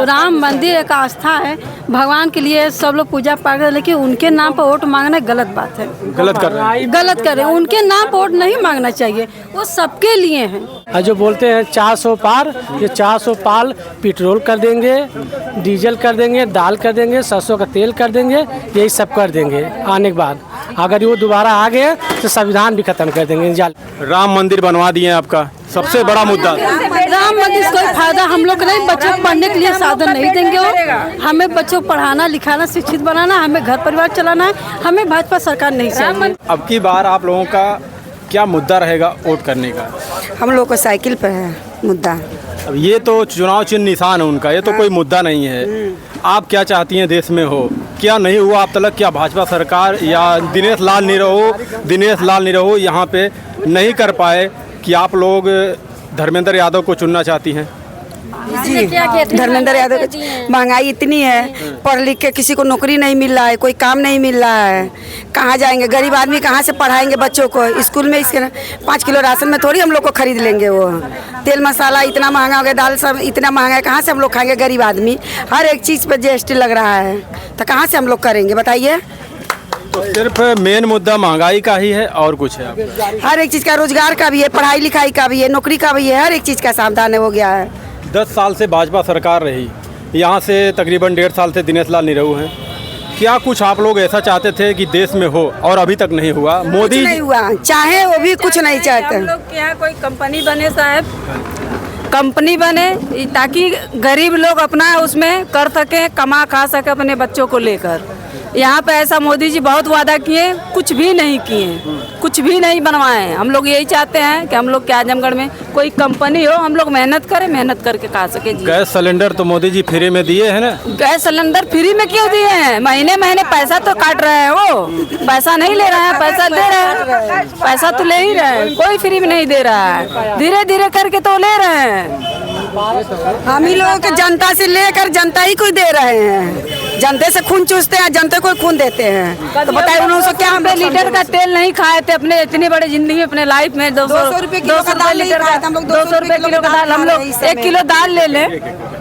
राम मंदिर एक आस्था है, भगवान के लिए सब लोग पूजा पाठ करते हैं, लेकिन उनके नाम पर वोट मांगना गलत बात है। गलत कर रहे हैं। गलत कर रहे हैं, उनके नाम पर वोट नहीं मांगना चाहिए, वो सबके लिए हैं। जो बोलते हैं 400 पार, ये 400 पाल पेट्रोल कर देंगे, डीजल कर देंगे, दाल कर देंगे, सरसों का तेल कर देंगे, यही सब कर देंगे आने के बाद। अगर वो दोबारा आ गए तो संविधान भी खत्म कर देंगे। राम मंदिर बनवा दिए आपका सबसे बड़ा मुद्दा। राम मंदिर से कोई फायदा हम लोग नहीं, बच्चों को पढ़ने के लिए साधन नहीं देंगे वो। हमें बच्चों को पढ़ाना लिखाना शिक्षित बनाना, हमें घर परिवार चलाना है, हमें भाजपा सरकार नहीं चाहिए। अब की बार आप लोगों का क्या मुद्दा रहेगा वोट करने का? हम लोग को साइकिल पर है मुद्दा। अब ये तो चुनाव चिन्ह निशान है उनका, ये तो कोई मुद्दा नहीं है। आप क्या चाहती हैं देश में हो, क्या नहीं हुआ अब तक? क्या भाजपा सरकार या दिनेश लाल निरहू यहाँ पे नहीं कर पाए कि आप लोग धर्मेंद्र यादव को चुनना चाहती हैं? जी, धर्मेंद्र यादव। महंगाई इतनी है, पढ़ लिख के किसी को नौकरी नहीं मिल रहा है, कोई काम नहीं मिल रहा है, कहाँ जाएंगे? गरीब आदमी कहाँ से पढ़ाएंगे बच्चों को? स्कूल में इसके 5 किलो राशन में थोड़ी हम लोग को खरीद लेंगे। वो तेल मसाला इतना महंगा हो गया, दाल सब इतना महंगा है, कहाँ से हम लोग खाएंगे? गरीब आदमी हर एक चीज़ पर GST लग रहा है, तो कहाँ से हम लोग करेंगे बताइए? तो सिर्फ मेन मुद्दा महंगाई का ही है और कुछ है? हर एक चीज़ का, रोजगार का भी है, पढ़ाई लिखाई का भी है, नौकरी का भी है, हर एक चीज़ का सावधान हो गया है। 10 साल से भाजपा सरकार रही, यहाँ से तकरीबन 1.5 साल से दिनेश लाल निरहू हैं। क्या कुछ आप लोग ऐसा चाहते थे कि देश में हो और अभी तक नहीं हुआ? मोदी नहीं हुआ, चाहे वो भी कुछ नहीं चाहते। हम लोग के यहाँ कोई कंपनी बने साहब, कंपनी बने ताकि गरीब लोग अपना उसमें कर सके, कमा खा सके अपने बच्चों को लेकर। यहाँ पे ऐसा मोदी जी बहुत वादा किए, कुछ भी नहीं किए, कुछ भी नहीं बनवाए। हम लोग यही चाहते हैं कि हम लोग के आजमगढ़ में कोई कंपनी हो, हम लोग मेहनत करें, मेहनत करके खा सके। गैस सिलेंडर तो मोदी जी फ्री में दिए हैं ना? गैस सिलेंडर फ्री में क्यों दिए हैं? महीने महीने पैसा तो काट रहे हैं, वो पैसा नहीं ले रहे हैं, पैसा दे रहे हैं, पैसा तो ले ही रहे हैं, कोई फ्री में नहीं दे रहा है, धीरे धीरे करके तो ले रहे हैं। हम ही लोगों के जनता से लेकर जनता ही को दे रहे हैं, जनते से खून चूसते हैं, जनता को खून देते हैं। तो बताइए उन लोगों से क्या? हम लीटर का तेल नहीं खाए थे अपने इतनी बड़ी जिंदगी अपने लाइफ में। 200 रुपए किलो का दाल, 200 रुपए किलो का दाल। हम लोग 1 किलो दाल ले लें,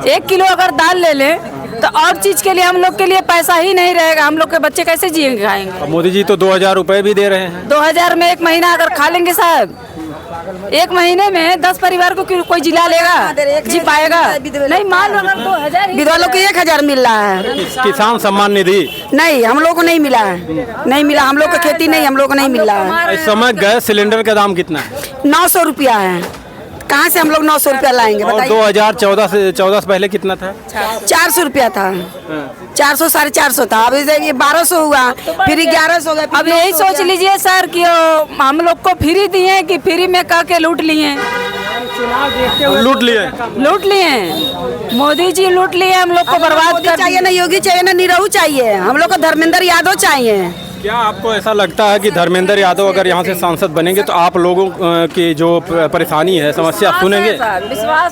1 किलो अगर दाल ले लें तो और चीज के लिए हम लोग के लिए पैसा ही नहीं रहेगा। हम लोग के बच्चे कैसे जिएंगे खाएंगे? मोदी जी तो 2000 रुपए भी दे रहे हैं। 2000 में 1 महीना अगर खा लेंगे साहब, 1 महीने में 10 परिवार को कोई जिला लेगा, जी पाएगा? नहीं, मान अगर 2000 विधवा लोग को 1000 मिल रहा है। किसान सम्मान निधि नहीं, हम लोग को नहीं मिला है, नहीं मिला। हम लोग को खेती नहीं, हम लोग को नहीं मिल रहा है। इस समय गैस सिलेंडर का दाम कितना है? 900 रुपया है। कहाँ से हम लोग 900 रुपया लाएंगे बताइए? 2014 से पहले कितना था? 400 रुपया था, 400 450 था। अब ये 1200 हुआ, फिर 1100 हो गया। अब यही सोच लीजिए सर कि हम लोग को फ्री दिए कि फ्री में कह के लूट लिए, लूट लिए मोदी जी, लूट लिए हम लोग को बर्बाद कर। चाहिए ना योगी चाहिए ना निरहू चाहिए, हम लोग को धर्मेंद्र यादव चाहिए। क्या आपको ऐसा लगता है कि धर्मेंद्र यादव अगर यहाँ से सांसद बनेंगे तो आप लोगों की जो परेशानी है, समस्या सुनेंगे?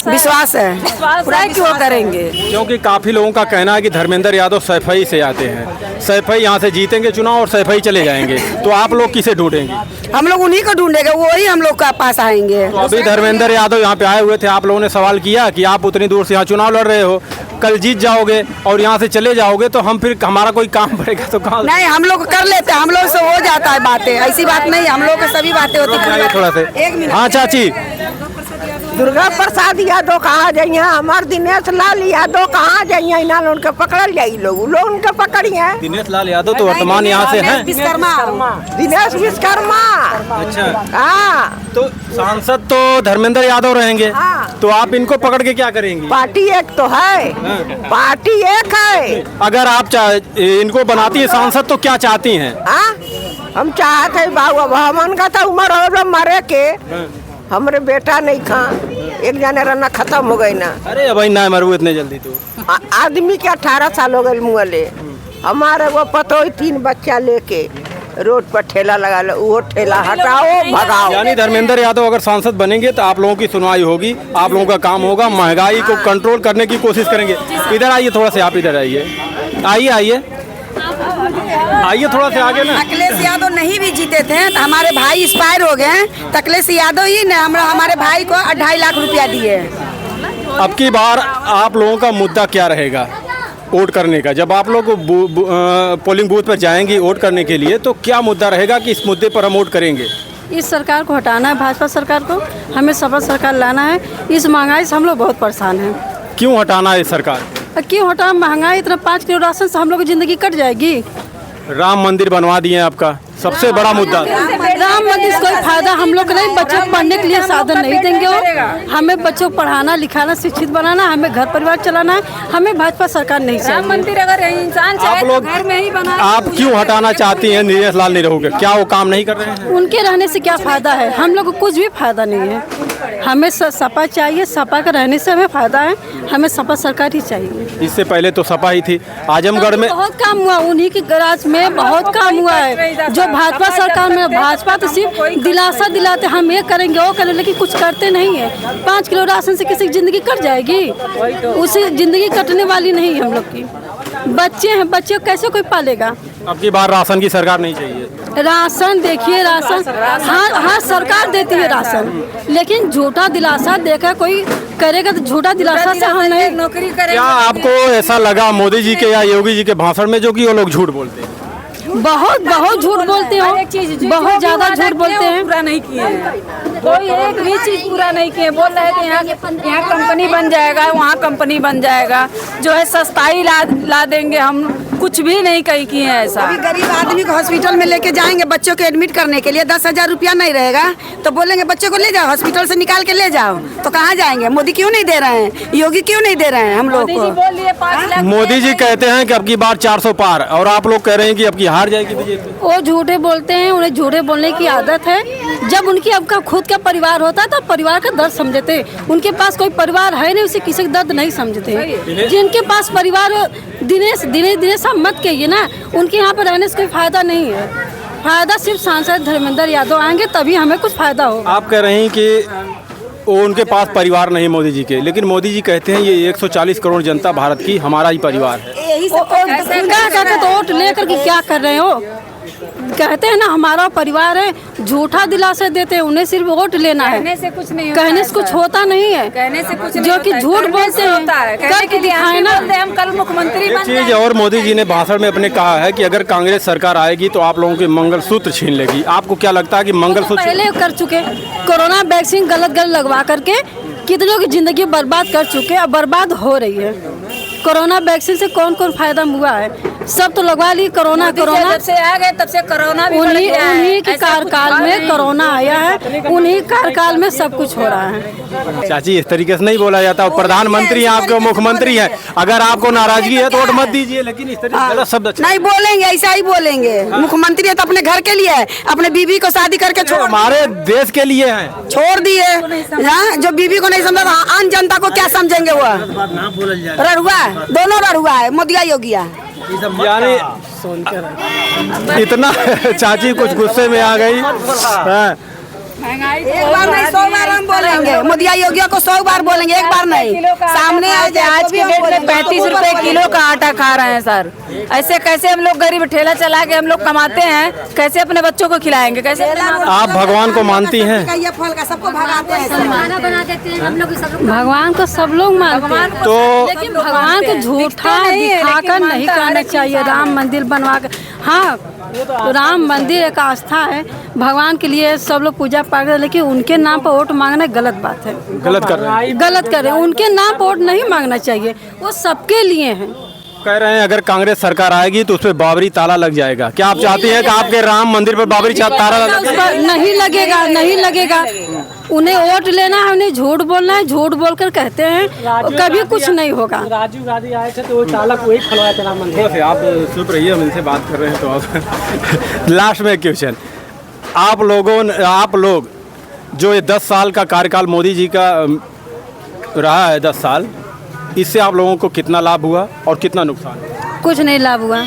विश्वास है कि वो करेंगे, क्योंकि काफ़ी लोगों का कहना है कि धर्मेंद्र यादव सैफई से आते हैं, सैफई यहाँ से जीतेंगे चुनाव और सैफई चले जाएंगे, तो आप लोग किसे ढूंढेंगे? हम लोग उन्हीं को ढूंढेंगे, वही हम लोग के पास आएंगे। तो अभी धर्मेंद्र यादव यहाँ पे आए हुए थे, आप लोगों ने सवाल किया कि आप उतनी दूर से यहाँ चुनाव लड़ रहे हो, कल जीत जाओगे और यहाँ से चले जाओगे तो हम फिर हमारा कोई काम पड़ेगा तो कहाँ? नहीं, हम लोग कर लेते हैं, हम लोग से हो जाता है बातें, ऐसी बात नहीं, हम लोग को सभी बातें होती है। थोड़ा सा हाँ चाची। दुर्गा प्रसाद यादव कहाँ जाइए, हमारे दिनेश लाल यादव कहाँ जाइए? इन्हें उनके पकड़ जाइए, लोग उनके पकड़िए। दिनेश लाल यादव तो वर्तमान यहाँ से हैं। दिनेश विश्वकर्मा। अच्छा, हाँ। तो सांसद तो धर्मेंद्र यादव रहेंगे, तो आप इनको पकड़ के क्या करेंगे? पार्टी एक तो है, पार्टी एक है। अगर आप इनको बनाती है सांसद तो क्या चाहती हैं? हम चाहते हैं बाबू, हमन का तो उम्र हो मरे के, हमरे बेटा नहीं खा, एक जने रहना खत्म हो गई ना। अरे भाई ना मरू इतने जल्दी तो। आदमी के 18 साल हो गए मुँहले। हमारे वो पतो 3 बच्चा लेके रोड पर ठेला लगा लो, वो ठेला हटाओ भगाओ। यानी धर्मेंद्र यादव अगर सांसद बनेंगे तो आप लोगों की सुनवाई होगी, आप लोगों का काम होगा, महंगाई को कंट्रोल करने की कोशिश करेंगे। इधर आइए थोड़ा सा, आप इधर आइए, आइए थोड़ा सा आगे ना। अखिलेश यादव नहीं भी जीते थे तो हमारे भाई एक्सपायर हो गए, अखिलेश यादव ही ने हमारे भाई को 2.5 लाख रुपया दिए। अब की बार आप लोगों का मुद्दा क्या रहेगा वोट करने का? जब आप लोग पोलिंग बूथ पर जाएंगे वोट करने के लिए, तो क्या मुद्दा रहेगा कि इस मुद्दे पर हम वोट करेंगे? इस सरकार को हटाना है, भाजपा सरकार को, हमें सपा सरकार लाना है। इस महंगाई से हम लोग बहुत परेशान हैं। क्यों हटाना है इस सरकार? क्यों हटा? महंगाई इतना, 5 किलो राशन से हम लोग की ज़िंदगी कट जाएगी। राम मंदिर बनवा दिए हैं आपका, सबसे बड़ा मुद्दा। राम मंदिर से कोई फायदा हम लोग को नहीं, बच्चों को पढ़ने के लिए साधन नहीं देंगे वो। हमें बच्चों को पढ़ाना लिखाना शिक्षित बनाना, हमें घर परिवार चलाना है, हमें भाजपा सरकार नहीं चाहिए। राम मंदिर अगर इंसान आप चाहे तो लोग घर में ही बना। आप क्यों हटाना चाहती हैं नीरज लाल निरहू के? क्या वो काम नहीं कर रहे हैं? उनके रहने से क्या फ़ायदा है? हम लोग को कुछ भी फायदा नहीं है। हमें सपा चाहिए, सपा का रहने से हमें फ़ायदा है, हमें सपा सरकार ही चाहिए। इससे पहले तो सपा ही थी। आजमगढ़ में बहुत काम हुआ, उन्हीं की राज में बहुत काम हुआ है। जो भाजपा सरकार में, भाजपा तो सिर्फ दिलासा दिलाते हम ये करेंगे वो करेंगे, लेकिन कुछ करते नहीं है। 5 किलो राशन से किसी की ज़िंदगी कट जाएगी? उसी ज़िंदगी कटने वाली नहीं है हम लोग की। बच्चे हैं, बच्चे को कैसे कोई पालेगा? अब की बार राशन की सरकार नहीं चाहिए। राशन देखिए, राशन हाँ सरकार देती है राशन, लेकिन झूठा दिलासा देकर कोई करेगा तो झूठा दिलासा से हम नहीं। नौकरी करेंगे। क्या आपको ऐसा लगा मोदी जी के या योगी जी के भाषण में जो कि वो लोग झूठ बोलते हैं? बहुत झूठ बोलते हो, बहुत ज़्यादा झूठ बोलते हैं। पूरा नहीं किए हैं, कोई एक भी चीज़ पूरा नहीं किए। बोल रहे थे यहाँ कंपनी बन जाएगा, वहाँ कंपनी बन जाएगा, जो है सस्ताई ला देंगे। हम कुछ भी नहीं कहीं किए हैं ऐसा। अभी गरीब आदमी को हॉस्पिटल में लेके जाएंगे बच्चों को एडमिट करने के लिए, 10,000 रुपया नहीं रहेगा तो बोलेंगे बच्चों को ले जाओ हॉस्पिटल से निकाल के ले जाओ, तो कहाँ जाएंगे? मोदी क्यों नहीं दे रहे हैं? योगी क्यों नहीं दे रहे हैं हम लोग को? बोल लिए 5 लाख। मोदी जी कहते हैं कि अब की बार 400 पार, और आप लोग कह रहे हैं कि अब की हार जाएगी बीजेपी। वो झूठे बोलते हैं, उन्हें झूठे बोलने की आदत है। जब उनकी अब का खुद का परिवार होता है तो परिवार का दर्द समझते। उनके पास कोई परिवार है नहीं, उसे किसी का दर्द नहीं समझते। जिनके पास परिवार, दिनेश हम मत कहिए ना, उनके यहाँ पर रहने से कोई फायदा नहीं है। फायदा सिर्फ सांसद धर्मेंद्र यादव आएंगे तभी हमें कुछ फायदा होगा। आप कह रहे हैं कि वो उनके पास परिवार नहीं मोदी जी के, लेकिन मोदी जी कहते हैं ये 140 करोड़ जनता भारत की हमारा ही परिवार है। यही सब क्या कहते तो वोट लेकर के क्या कर रहे हो? कहते हैं ना हमारा परिवार है, झूठा दिलासा देते हैं। उन्हें सिर्फ वोट लेना है, कहने से कुछ नहीं, कहने से कुछ होता नहीं है। कहने से कुछ जो कि झूठ बोलते हैं, करके दिखाए ना। हम कल मुख्यमंत्री एक बन चीज जाएंगे। और मोदी जी ने भाषण में अपने कहा है कि अगर कांग्रेस सरकार आएगी तो आप लोगों के मंगलसूत्र छीन लेगी। आपको क्या लगता है कि मंगलसूत्र पहले कर चुके? कोरोना वैक्सीन गलत लगवा करके कितनों की जिंदगी बर्बाद कर चुके, अब बर्बाद हो रही है। कोरोना वैक्सीन से कौन कौन फायदा हुआ है? सब तो लगवा ली। कोरोना जब से आ गए तब से कोरोना भी बढ़ गया है। उन्हीं के कार्यकाल में कोरोना आया है, उन्हीं कार्यकाल में सब कुछ हो रहा है। चाची इस तरीके से नहीं बोला जाता। प्रधानमंत्री हैं आपके, मुख्यमंत्री हैं, अगर आपको नाराजगी है तो वोट मत दीजिए, लेकिन इस तरीके से गलत शब्द नहीं बोलेंगे, ऐसा ही बोलेंगे। मुख्यमंत्री है तो अपने घर के लिए है, अपने बीवी को शादी करके छोड़ हमारे देश के लिए हैं। छोड़ दिए। हाँ, जो बीवी को नहीं समझा आम जनता को क्या समझेंगे? वो रड़ुआ, दोनों रड़ुआ है, मोदिया योगिया। यानी इतना चाची कुछ गुस्से में आ गई। हाँ। एक बार नहीं 100 बार हम बोलेंगे, मोदिया योगिया को 100 बार बोलेंगे, एक बार नहीं। सामने आज के डेट में 35 रुपए किलो का आटा खा रहे हैं सर। ऐसे कैसे हम लोग गरीब ठेला चला के हम लोग कमाते हैं, कैसे अपने बच्चों को खिलाएंगे? कैसे? आप भगवान को मानती हैं? ये फल का सबको भगाते हैं। भगवान को सब लोग मानते हैं, तो लेकिन भगवान को झूठा दिखाकर नहीं करना चाहिए। राम मंदिर बनवा कर, हाँ तो राम मंदिर एक आस्था है, भगवान के लिए सब लोग पूजा पाठ करते हैं, लेकिन उनके नाम पर वोट मांगना गलत बात है। गलत कर रहे हैं। गलत कर रहे हैं, उनके नाम पर वोट नहीं मांगना चाहिए, वो सबके लिए हैं। कह रहे हैं अगर कांग्रेस सरकार आएगी तो उस पर बाबरी ताला लग जाएगा। क्या आप चाहती हैं कि आपके राम मंदिर पर बाबरी ताला उस पर नहीं लगेगा, नहीं लगेगा। उन्हें वोट लेना है, उन्हें झूठ बोलना है, झूठ बोलकर कहते हैं कभी कुछ नहीं होगा। राजीव गांधी आए थे तो वो ताला को ही खुलवाया था राम मंदिर। आप चुप रहिए, हम इनसे बात कर रहे हैं तो आप लास्ट में एक क्वेश्चन, आप लोग जो ये 10 साल का कार्यकाल मोदी जी का रहा है, 10 साल, इससे आप लोगों को कितना लाभ हुआ और कितना नुकसान? कुछ नहीं लाभ हुआ,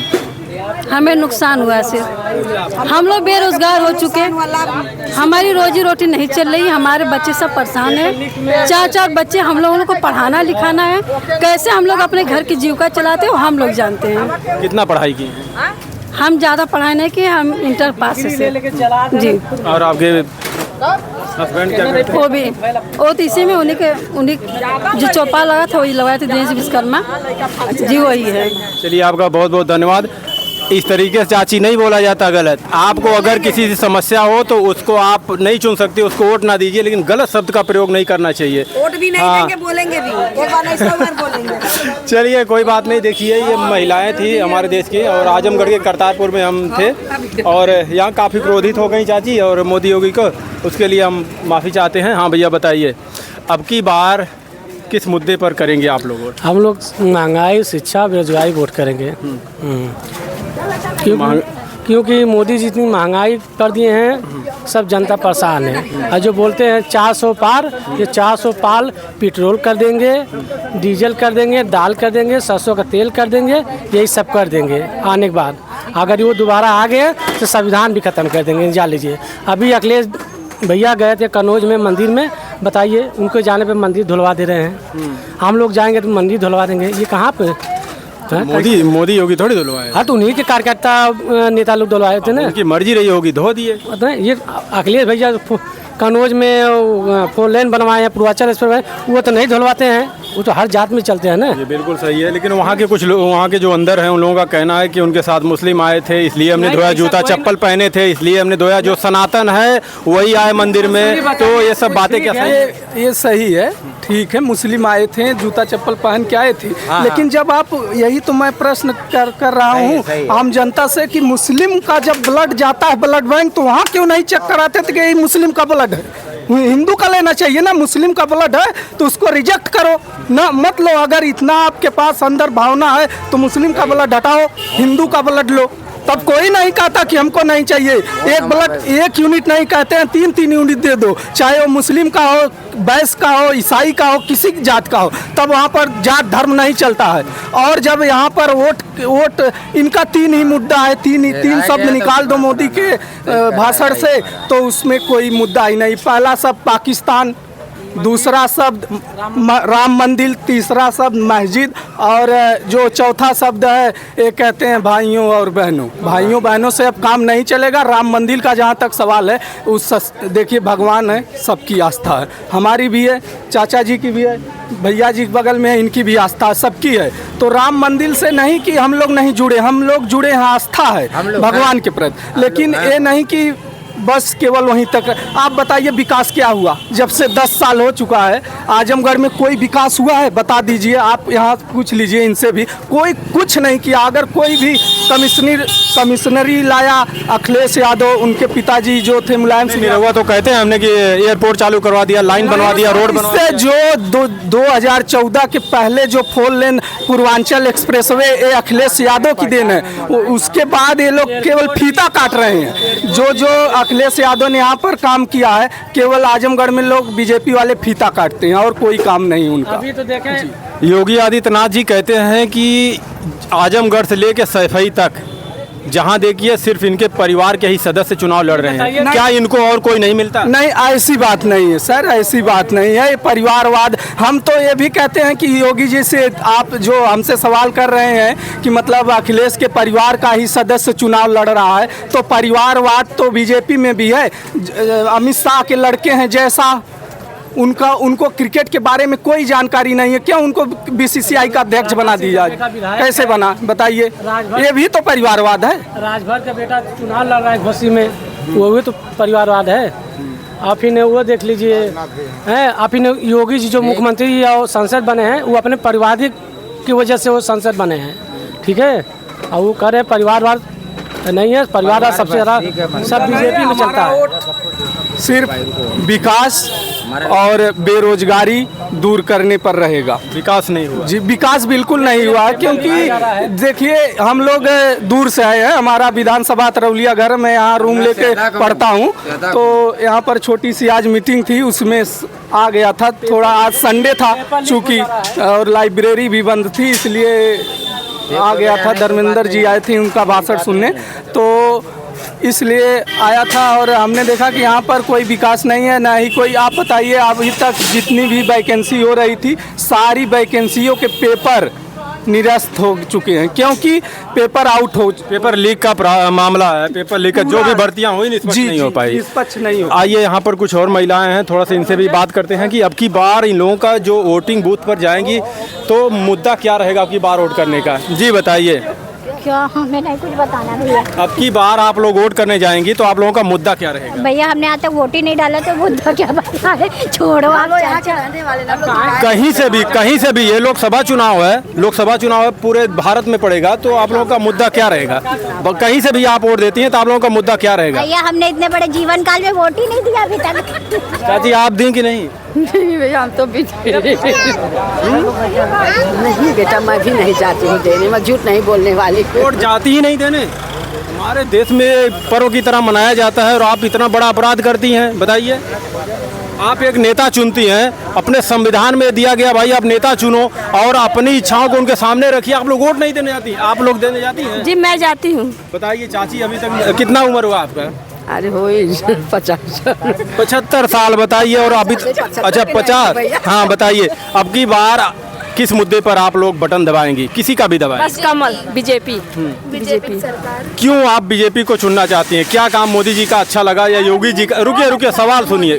हमें नुकसान हुआ। सिर्फ हम लोग बेरोजगार हो चुके, हमारी रोजी रोटी नहीं चल रही, हमारे बच्चे सब परेशान हैं। 4-4 बच्चे हम लोगों को पढ़ाना लिखाना है, कैसे हम लोग अपने घर की जीविका चलाते हो हम लोग जानते हैं। कितना पढ़ाई की? हम ज़्यादा पढ़ाई नहीं किए, हम इंटर पास से। जी। और आपके हस्बैंड क्या करते वो भी वो तो इसी में उन्हीं जो चौपाल लगा था वही लगाए थे दिनेश विश्वकर्मा जी, वही है। हैं? चलिए आपका बहुत बहुत धन्यवाद। इस तरीके से चाची नहीं बोला जाता गलत। आपको अगर किसी से समस्या हो तो उसको आप नहीं चुन सकते, उसको वोट ना दीजिए, लेकिन गलत शब्द का प्रयोग नहीं करना चाहिए। वोट भी नहीं देंगे, बोलेंगे भी, एक बार नहीं 100 बार बोलेंगे। चलिए कोई बात नहीं। देखिए ये महिलाएं थी हमारे देश की और आजमगढ़ के करतारपुर में हम थे और यहाँ काफ़ी क्रोधित हो गई चाची और मोदी योगी को, उसके लिए हम माफ़ी चाहते हैं। हाँ भैया बताइए, अब की बार किस मुद्दे पर करेंगे आप लोग वोट? हम लोग महंगाई, शिक्षा, बेरोजगारी वोट करेंगे। क्योंकि मोदी जी इतनी महंगाई कर दिए हैं, सब जनता परेशान है। और जो बोलते हैं 400 पार, ये 400 पार पेट्रोल कर देंगे, डीजल कर देंगे, दाल कर देंगे, सरसों का तेल कर देंगे, यही सब कर देंगे आने के बाद। अगर वो दोबारा आ गए तो संविधान भी ख़त्म कर देंगे, जान लीजिए। अभी अखिलेश भैया गए थे कन्नौज में मंदिर में, बताइए उनको जाने पे मंदिर धुलवा दे रहे हैं। हम लोग जाएंगे तो मंदिर धुलवा देंगे, ये कहाँ पे? मोदी योगी थोड़ी धुलवाए। हाँ तो उन्हीं के कार्यकर्ता नेता लोग धुलवाए थे ना। उनकी मर्जी रही होगी, धो दिए। ये अखिलेश भैया कन्नौज में 4 लेन बनवाए हैं, पूर्वांचल एक्सप्रेस, वो तो नहीं धुलवाते हैं, वो तो हर जात में चलते हैं ना। ये बिल्कुल सही है, लेकिन वहाँ के कुछ लोग, वहाँ के जो अंदर हैं उन लोगों का कहना है कि उनके साथ मुस्लिम आए थे इसलिए हमने धोया, जूता चप्पल पहने थे इसलिए हमने धोया, जो सनातन है वही आए मंदिर में। तो ये सब बातें क्या सही है? ये सही है, ठीक है, मुस्लिम आए थे, जूता चप्पल पहन के आए थे। लेकिन जब आप, यही तो मैं प्रश्न कर रहा हूँ आम जनता से कि मुस्लिम का जब ब्लड जाता है ब्लड बैंक, तो वहाँ क्यों नहीं चेक कराते थे कि ये मुस्लिम का ब्लड है? हिंदू का लेना चाहिए ना। मुस्लिम का ब्लड है तो उसको रिजेक्ट करो ना, मत लो। अगर इतना आपके पास अंदर भावना है तो मुस्लिम का ब्लड हटाओ, हिंदू का ब्लड लो। तब कोई नहीं कहता कि हमको नहीं चाहिए। एक ब्लड, एक यूनिट नहीं कहते हैं, 3-3 यूनिट दे दो, चाहे वो मुस्लिम का हो, बैस का हो, ईसाई का हो, किसी जात का हो। तब वहाँ पर जात धर्म नहीं चलता है। और जब यहाँ पर वोट इनका 3 ही मुद्दा है, 3 शब्द निकाल दो मोदी के भाषण से तो उसमें कोई मुद्दा ही नहीं। पहला शब्द पाकिस्तान, दूसरा शब्द राम मंदिर, तीसरा शब्द मस्जिद, और जो चौथा शब्द है ये कहते हैं भाइयों और बहनों। भाइयों बहनों से अब काम नहीं चलेगा। राम मंदिर का जहाँ तक सवाल है, देखिए भगवान है, सबकी आस्था है, हमारी भी है, चाचा जी की भी है, भैया जी के बगल में है, इनकी भी आस्था सबकी है। तो राम मंदिर से नहीं कि हम लोग नहीं जुड़े, हम लोग जुड़े हैं, आस्था है भगवान के प्रति। लेकिन ये नहीं कि बस केवल वहीं तक। आप बताइए विकास क्या हुआ? जब से 10 साल हो चुका है, आजमगढ़ में कोई विकास हुआ है? बता दीजिए। आप यहाँ पूछ लीजिए इनसे भी, कोई कुछ नहीं किया। अगर कोई भी कमिश्नरी लाया अखिलेश यादव, उनके पिताजी जो थे मुलायम सिंह हुआ तो कहते हैं हमने कि एयरपोर्ट चालू करवा दिया, लाइन बनवा दिया, रोड बनवा दिया। जो 2014 के पहले जो 4 लेन पूर्वांचल एक्सप्रेसवे, ये अखिलेश यादव की देन है। उसके बाद ये लोग केवल फीता काट रहे हैं। जो अखिलेश यादव ने यहाँ पर काम किया है, केवल आजमगढ़ में लोग बीजेपी वाले फीता काटते हैं और कोई काम नहीं उनका। अभी तो देखें, योगी आदित्यनाथ जी कहते हैं कि आजमगढ़ से लेकर सैफई तक जहां देखिए सिर्फ इनके परिवार के ही सदस्य चुनाव लड़ रहे हैं। क्या इनको और कोई नहीं मिलता? नहीं, ऐसी बात नहीं है सर, ऐसी बात नहीं है। परिवारवाद, हम तो ये भी कहते हैं कि योगी जी से आप जो हमसे सवाल कर रहे हैं कि मतलब अखिलेश के परिवार का ही सदस्य चुनाव लड़ रहा है, तो परिवारवाद तो बीजेपी में भी है। अमित शाह के लड़के हैं जैसा, उनको क्रिकेट के बारे में कोई जानकारी नहीं है, क्यों उनको बीसीसीआई का अध्यक्ष बना दिया? कैसे बना बताइए? ये भी तो परिवारवाद है। राजभर का बेटा चुनाव लड़ रहा है घोसी में, वो भी तो परिवारवाद है। आप ही ने वो देख लीजिए हैं, आप ही ने योगी जी जो मुख्यमंत्री या सांसद बने हैं, वो अपने परिवार की वजह से वो सांसद बने हैं, ठीक है। और वो कह रहे परिवारवाद नहीं है, परिवारवाद सबसे ज़्यादा सब बीजेपी में चलता है। सिर्फ विकास और बेरोजगारी दूर करने पर रहेगा। विकास नहीं हुआ जी, विकास बिल्कुल नहीं हुआ, क्योंकि देखिए हम लोग दूर से आए हैं। हमारा विधानसभा तरौलिया घर में यहाँ रूम लेके पढ़ता हूँ, तो यहाँ पर छोटी सी आज मीटिंग थी, उसमें आ गया था। थोड़ा आज संडे था चूँकि, और लाइब्रेरी भी बंद थी, इसलिए आ गया था। धर्मेंद्र जी आए थे उनका भाषण सुनने, तो इसलिए आया था। और हमने देखा कि यहाँ पर कोई विकास नहीं है, ना ही कोई। आप बताइए, अभी तक जितनी भी वैकेंसी हो रही थी, सारी वैकेंसियों के पेपर निरस्त हो चुके हैं, क्योंकि पेपर आउट हो, पेपर लीक का मामला है। पेपर लीक का जो भी भर्तियां हुई निष्पक्ष नहीं हो पाई। निष्पक्ष नहीं हो। आइए यहाँ पर कुछ और महिलाएं हैं, थोड़ा सा इनसे भी बात करते हैं कि अब की बार इन लोगों का जो वोटिंग बूथ पर जाएंगी तो मुद्दा क्या रहेगा अब की बार वोट करने का। जी बताइए। क्या हमें नहीं कुछ बताना भैया। अब की बार आप लोग वोट करने जाएंगी तो आप लोगों का मुद्दा क्या रहेगा। भैया हमने आज तक वोट ही नहीं डाला तो मुद्दा क्या बता है, छोड़ो आप। कहीं से भी ये लोकसभा चुनाव है, पूरे भारत में पड़ेगा तो आप लोगों का मुद्दा क्या रहेगा। कहीं से भी आप वोट देती हैं तो आप लोगों का मुद्दा क्या रहेगा। भैया हमने इतने बड़े जीवन काल में वोट ही नहीं दिया अभी तक। चाची आप दी कि नहीं। नहीं भैया हम तो नहीं बेटा, मैं भी नहीं चाहती हूँ देने, मैं झूठ नहीं बोलने वाली। वोट जाती ही नहीं देने। हमारे देश में पर्व की तरह मनाया जाता है और आप इतना बड़ा अपराध करती हैं। बताइए, आप एक नेता चुनती हैं, अपने संविधान में दिया गया भाई आप नेता चुनो और अपनी इच्छाओं को उनके सामने रखिए। आप लोग वोट नहीं देने जाती, आप लोग देने जाती हैं। जी मैं जाती हूँ। बताइए चाची, अभी तक कितना उम्र हुआ आपका। अरे हो 75 साल। बताइए। और अभी अच्छा 50। हाँ बताइए, अब की बार किस मुद्दे पर आप लोग बटन दबाएंगी, किसी का भी दबाएं। बस कमल बीजेपी। क्यों आप बीजेपी को चुनना चाहती हैं। क्या काम मोदी जी का अच्छा लगा या योगी जी का। रुकिए सवाल सुनिए।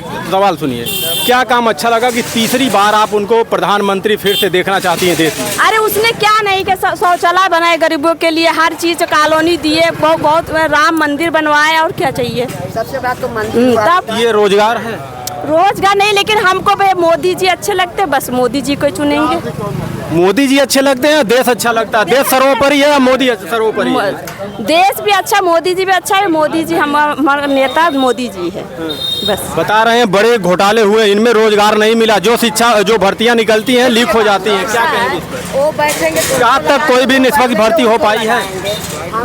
क्या काम अच्छा लगा कि तीसरी बार आप उनको प्रधानमंत्री फिर से देखना चाहती हैं देश में। अरे उसने क्या नहीं कि शौचालय बनाए गरीबों के लिए, हर चीज कॉलोनी दिए, बहुत राम मंदिर बनवाए, और क्या चाहिए। सबसे बात तो मंदिर। तब ये रोजगार है। रोजगार नहीं, लेकिन हमको भाई मोदी जी अच्छे लगते, बस मोदी जी को चुनेंगे। मोदी जी अच्छे लगते हैं, देश अच्छा लगता है। देश सर्वोपरि है या मोदी सर्वोपरि है। देश भी अच्छा, मोदी जी भी अच्छा है। मोदी जी हमारा नेता मोदी जी है। बस बता रहे हैं बड़े घोटाले हुए, इनमें रोजगार नहीं मिला। जो भर्तियां निकलती हैं लीक हो जाती हैं। क्या कहेंगे इस पर। वो बैठेंगे क्या तक कोई भी निष्पक्ष भर्ती हो पाई है।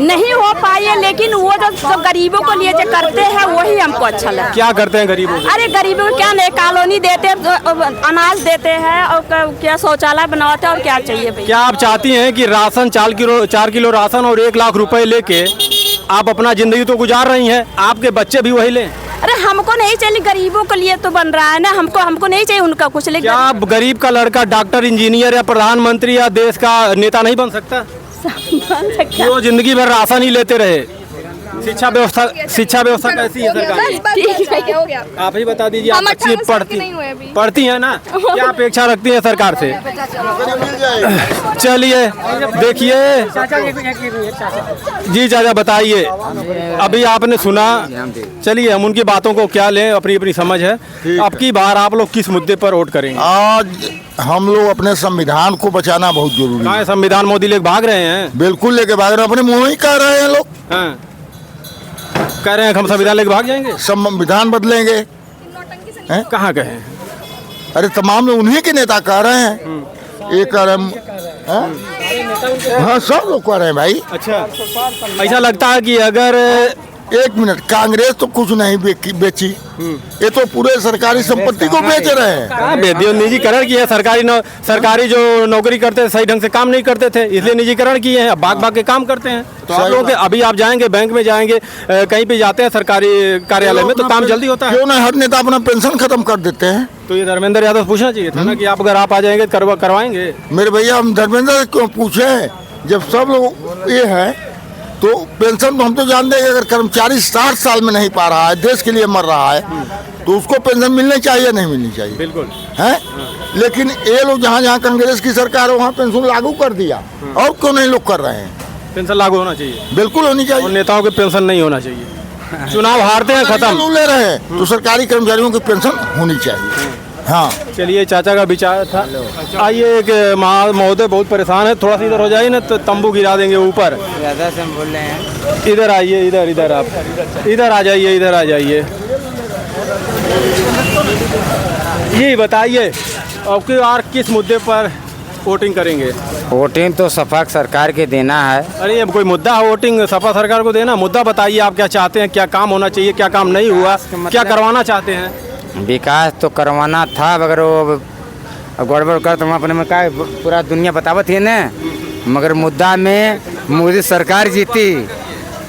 नहीं हो पाई है, लेकिन वो जो गरीबों को लिए जो करते हैं वही हमको अच्छा लगता है। क्या करते हैं गरीबों को। अरे गरीबों को क्या नहीं, कॉलोनी देते, अनाज देते हैं, और क्या शौचालय बनवाते हैं, और क्या चाहिए भैया। क्या आप चाहती हैं कि राशन 4 किलो राशन और 1 लाख रुपए लेके आप अपना जिंदगी तो गुजार रही हैं, आपके बच्चे भी वही लें। अरे हमको नहीं चाहिए, गरीबों के लिए तो बन रहा है ना, हमको नहीं चाहिए उनका कुछ। लेकिन क्या आप गरीब का लड़का डॉक्टर, इंजीनियर या प्रधानमंत्री या देश का नेता नहीं बन सकता। वो जिंदगी भर राशन ही लेते रहे। शिक्षा व्यवस्था कैसी है सरकार। आप ही बता दीजिए। आप अच्छी पढ़ती हैं ना। क्या अपेक्षा रखती हैं सरकार से। चलिए देखिए जी चाचा बताइए। अभी आपने सुना, चलिए हम उनकी बातों को क्या लें, अपनी अपनी समझ है। अब की बार आप लोग किस मुद्दे पर वोट करेंगे। आज हम लोग अपने संविधान को बचाना बहुत जरूरी है। संविधान मोदी लेके भाग रहे हैं। बिल्कुल लेके भाग रहे हैं, अपने मुँह ही कह रहे हैं लोग। हाँ। कह रहे हैं हम संविधान लेके भाग जाएंगे, संविधान बदलेंगे। कहाँ कहे। अरे तमाम लोग उन्हीं के नेता कह रहे हैं। ये कह रहे हैं, हाँ सब लोग कह रहे हैं भाई। अच्छा, ऐसा लगता है कि अगर एक मिनट, कांग्रेस तो कुछ नहीं बेची, ये तो पूरे सरकारी संपत्ति को बेच रहे हैं। निजीकरण किया है। सरकारी जो नौकरी करते थे सही ढंग से काम नहीं करते थे, इसलिए निजीकरण किए हैं। भाग के काम करते हैं। तो आप लोगों के अभी आप जाएंगे बैंक में जाएंगे, कहीं पे जाते हैं सरकारी कार्यालय में, तो काम जल्दी होता है। क्यों ना हर नेता अपना पेंशन खत्म कर देते हैं। तो ये धर्मेंद्र यादव पूछना चाहिए था ना कि आप अगर आप आ जाएंगे करवाएंगे। मेरे भैया हम धर्मेंद्र से क्यों पूछे, जब सब लोग ये है तो पेंशन तो हम तो जानते हैं कि अगर कर्मचारी 60 साल में नहीं पा रहा है, देश के लिए मर रहा है, तो उसको पेंशन मिलनी चाहिए नहीं मिलनी चाहिए। बिल्कुल है। लेकिन ये लोग जहाँ कांग्रेस की सरकार है वहाँ पेंशन लागू कर दिया, और क्यों नहीं लोग कर रहे हैं। पेंशन लागू होना चाहिए, बिल्कुल होनी चाहिए। और नेताओं के पेंशन नहीं होना चाहिए। चुनाव हारते हैं, खत्म ले रहे हैं, तो सरकारी कर्मचारियों की पेंशन होनी चाहिए। हाँ चलिए, चाचा का विचार था। आइए, एक महोदय बहुत परेशान है, थोड़ा सा इधर हो जाइए ना तो तंबू गिरा देंगे ऊपर। ज़्यादा से हम बोल रहे हैं। इधर आइए, इधर आप इधर आ जाइए। ये बताइए अब की बार किस मुद्दे पर वोटिंग करेंगे। वोटिंग तो सपा सरकार के देना है। अरे अब कोई मुद्दा है वोटिंग सपा सरकार को देना। मुद्दा बताइए, आप क्या चाहते हैं, क्या काम होना चाहिए, क्या काम नहीं हुआ, क्या करवाना चाहते हैं। विकास तो करवाना था, अगर वो गड़बड़ कर तो हम अपने में क्या पूरा दुनिया बतावत है ना। मगर मुद्दा में मोदी सरकार जीती,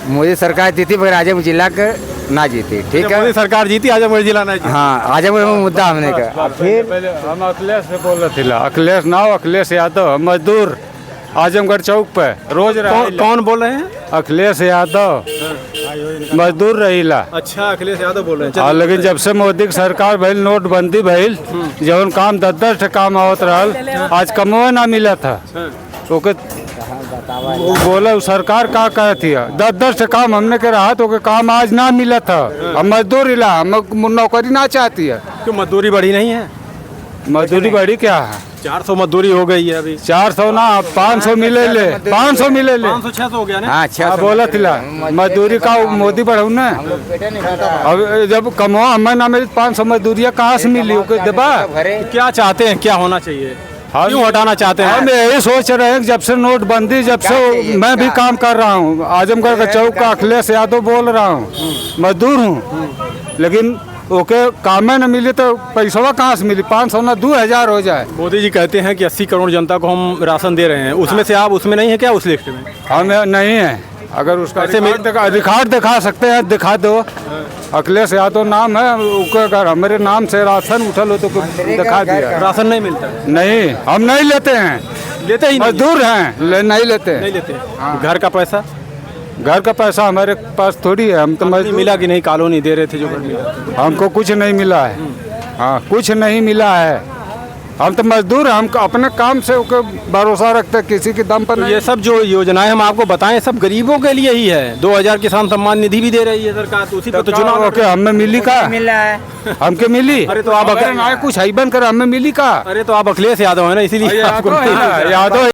मगर आजमगढ़ जिला के ना जीती। ठीक है, मोदी सरकार जीती, आजमगढ़ जिला ना जीती। हाँ, आजमगढ़ में मुद्दा हमने का। फिर हम अखिलेश से बोल रहे थे, अखिलेश ना हो, अखिलेश यादव मजदूर आजमगढ़ चौक पे रोज कौन बोल रहे हैं? अखिलेश यादव मजदूर रहीला। अच्छा, अखिलेश यादव बोल रहे हैं। हाँ, लेकिन जब से मोदी की सरकार भइल, नोटबंदी भइल, जवन काम 10-10 काम आवत रहल, आज कमवा ना मिला था। ओके वो बोला सरकार का कहती है 10-10 काम हमने के रहा तो काम आज ना मिला था। हम मजदूर हिला, हम नौकरी ना चाहती है। क्यों मजदूरी बढ़ी नहीं है? मजदूरी बढ़ी क्या है? 400 मजदूरी हो गई है अभी। 400 ना 500 मिले ले, 500 मिले ले। 500-600 हो गया ना? हाँ, 600 बोला थिला मजदूरी का मोदी बढ़ाऊ ना। अब जब कमवा हमें ना मिली 500 मजदूरिया कहाँ से मिली? देबा क्या चाहते हैं, क्या होना चाहिए? क्यों हटाना चाहते हैं? हम यही सोच रहे हैं कि जब से नोटबंदी, जब से मैं भी काम कर रहा हूँ आजमगढ़ का चौक का, अखिलेश यादव बोल रहा हूँ, मजदूर हूँ, लेकिन ओके काम न मिले तो पैसा कहाँ से मिली? 500 ना 2000 हो जाए। मोदी जी कहते हैं कि 80 करोड़ जनता को हम राशन दे रहे हैं, उसमें से आप उसमें नहीं है क्या, उस लिस्ट में? हम नहीं है। अगर उसका रिकॉर्ड दिखा सकते हैं, दिखा दो। अखिलेश यादव नाम है, अगर हमारे नाम से राशन उठल हो तो दिखा दिया। राशन नहीं मिलता है? नहीं, हम नहीं लेते हैं। लेते ही मजदूर हैं, नहीं लेते। नहीं लेते। घर का पैसा? घर का पैसा हमारे पास थोड़ी है। हम तो मिला कि नहीं? कॉलोनी दे रहे थे जो घर मिला? हमको कुछ नहीं मिला है। हाँ, कुछ नहीं मिला है। हम तो मजदूर हैं, हम अपने काम से भरोसा रखते हैं, किसी के दम पर नहीं। ये सब जो योजनाएं हम आपको बताएं सब गरीबों के लिए ही है। 2000 किसान सम्मान निधि भी दे रही है सरकार, तो उसी पर तो चुनाव के हमें मिली का? मिला है हमके मिली? अरे तो आप कुछ हाई बन कर हमें मिली का? अरे तो आप अखिलेश यादव है ना, इसीलिए यादव